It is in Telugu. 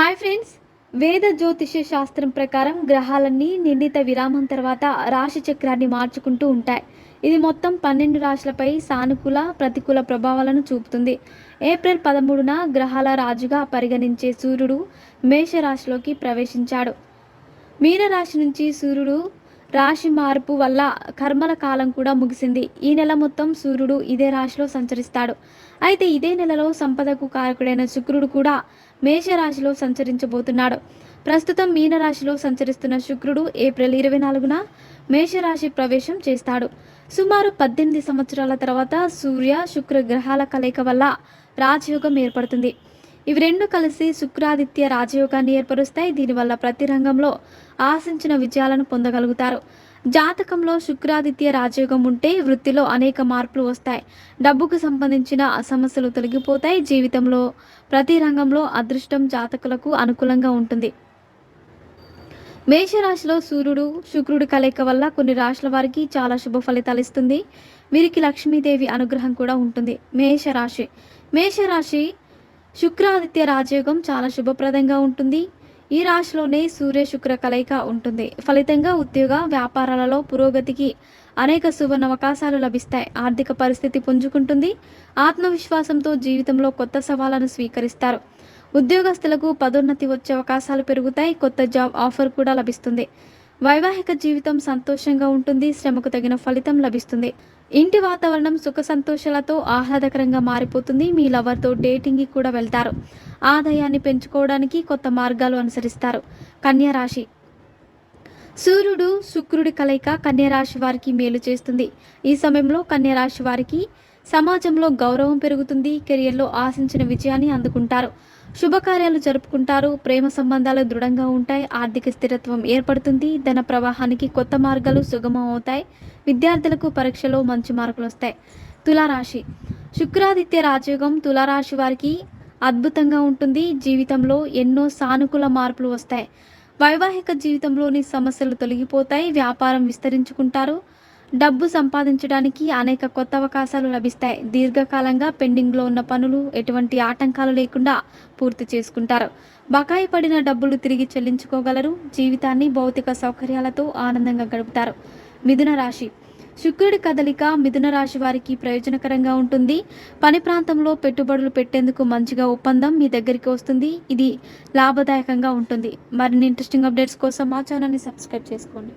Hi friends. వేద జ్యోతిష్య శాస్త్రం ప్రకారం గ్రహాలన్నీ నిర్ణీత విరామం తర్వాత రాశి చక్రాన్ని మార్చుకుంటూ ఉంటాయి. ఇది మొత్తం 12 రాశులపై సానుకూల ప్రతికూల ప్రభావాలను చూపుతుంది. ఏప్రిల్ 13న గ్రహాల రాజుగా పరిగణించే సూర్యుడు మేషరాశిలోకి ప్రవేశించాడు. మీనరాశి నుంచి సూర్యుడు రాశి మార్పు వల్ల కర్మల కాలం కూడా ముగిసింది. ఈ నెల మొత్తం సూర్యుడు ఇదే రాశిలో సంచరిస్తాడు. అయితే ఇదే నెలలో సంపదకు కారకుడైన శుక్రుడు కూడా మేషరాశిలో సంచరించబోతున్నాడు. ప్రస్తుతం మీనరాశిలో సంచరిస్తున్న శుక్రుడు ఏప్రిల్ 24న మేషరాశి ప్రవేశం చేస్తాడు. సుమారు 18 సంవత్సరాల తర్వాత సూర్య శుక్ర గ్రహాల కలయిక వల్ల రాజయోగం ఏర్పడుతుంది. ఇవి రెండు కలిసి శుక్రాదిత్య రాజయోగాన్ని ఏర్పరుస్తాయి. దీనివల్ల ప్రతి రంగంలో ఆశించిన విజయాలను పొందగలుగుతారు. జాతకంలో శుక్రాదిత్య రాజయోగం ఉంటే వృత్తిలో అనేక మార్పులు వస్తాయి. డబ్బుకు సంబంధించిన సమస్యలు తొలగిపోతాయి. జీవితంలో ప్రతి రంగంలో అదృష్టం జాతకులకు అనుకూలంగా ఉంటుంది. మేషరాశిలో సూర్యుడు శుక్రుడి కలయిక వల్ల కొన్ని రాశుల వారికి చాలా శుభ ఫలితాలు ఇస్తుంది. వీరికి లక్ష్మీదేవి అనుగ్రహం కూడా ఉంటుంది. మేషరాశి శుక్రాదిత్య రాజయోగం చాలా శుభప్రదంగా ఉంటుంది. ఈ రాశిలోనే సూర్య శుక్ర కలయిక ఉంటుంది. ఫలితంగా ఉద్యోగ వ్యాపారాలలో పురోగతికి అనేక సువర్ణ అవకాశాలు లభిస్తాయి. ఆర్థిక పరిస్థితి పుంజుకుంటుంది. ఆత్మవిశ్వాసంతో జీవితంలో కొత్త సవాళ్లను స్వీకరిస్తారు. ఉద్యోగస్తులకు పదోన్నతి వచ్చే అవకాశాలు పెరుగుతాయి. కొత్త జాబ్ ఆఫర్ కూడా లభిస్తుంది. వైవాహిక జీవితం సంతోషంగా ఉంటుంది. శ్రమకు తగిన ఫలితం లభిస్తుంది. ఇంటి వాతావరణం సుఖ సంతోషాలతో ఆహ్లాదకరంగా మారిపోతుంది. మీ లవర్తో డేటింగ్కి కూడా వెళ్తారు. ఆదాయాన్ని పెంచుకోవడానికి కొత్త మార్గాలు అనుసరిస్తారు. కన్యా రాశి. సూర్యుడు శుక్రుడి కలయిక కన్యా రాశి వారికి మేలు చేస్తుంది. ఈ సమయంలో కన్యా రాశి వారికి సమాజంలో గౌరవం పెరుగుతుంది. కెరియర్లో ఆశించిన విజయాన్ని అందుకుంటారు. శుభకార్యాలు జరుపుకుంటారు. ప్రేమ సంబంధాలు దృఢంగా ఉంటాయి. ఆర్థిక స్థిరత్వం ఏర్పడుతుంది. ధన ప్రవాహానికి కొత్త మార్గాలు సుగమం అవుతాయి. విద్యార్థులకు పరీక్షలో మంచి మార్కులు వస్తాయి. తులారాశి. శుక్రాదిత్య రాజయోగం తులారాశి వారికి అద్భుతంగా ఉంటుంది. జీవితంలో ఎన్నో సానుకూల మార్పులు వస్తాయి. వైవాహిక జీవితంలోని సమస్యలు తొలగిపోతాయి. వ్యాపారం విస్తరించుకుంటారు. డబ్బు సంపాదించడానికి అనేక కొత్త అవకాశాలు లభిస్తాయి. దీర్ఘకాలంగా పెండింగ్లో ఉన్న పనులు ఎటువంటి ఆటంకాలు లేకుండా పూర్తి చేసుకుంటారు. బకాయి పడిన డబ్బులు తిరిగి చెల్లించుకోగలరు. జీవితాన్ని భౌతిక సౌకర్యాలతో ఆనందంగా గడుపుతారు. మిథున రాశి. శుక్రుడి కదలిక మిథున రాశి వారికి ప్రయోజనకరంగా ఉంటుంది. పని ప్రాంతంలో పెట్టుబడులు పెట్టేందుకు మంచిగా ఒప్పందం మీ దగ్గరికి వస్తుంది. ఇది లాభదాయకంగా ఉంటుంది. మరిన్ని ఇంట్రెస్టింగ్ అప్డేట్స్ కోసం మా ఛానల్ని సబ్స్క్రైబ్ చేసుకోండి.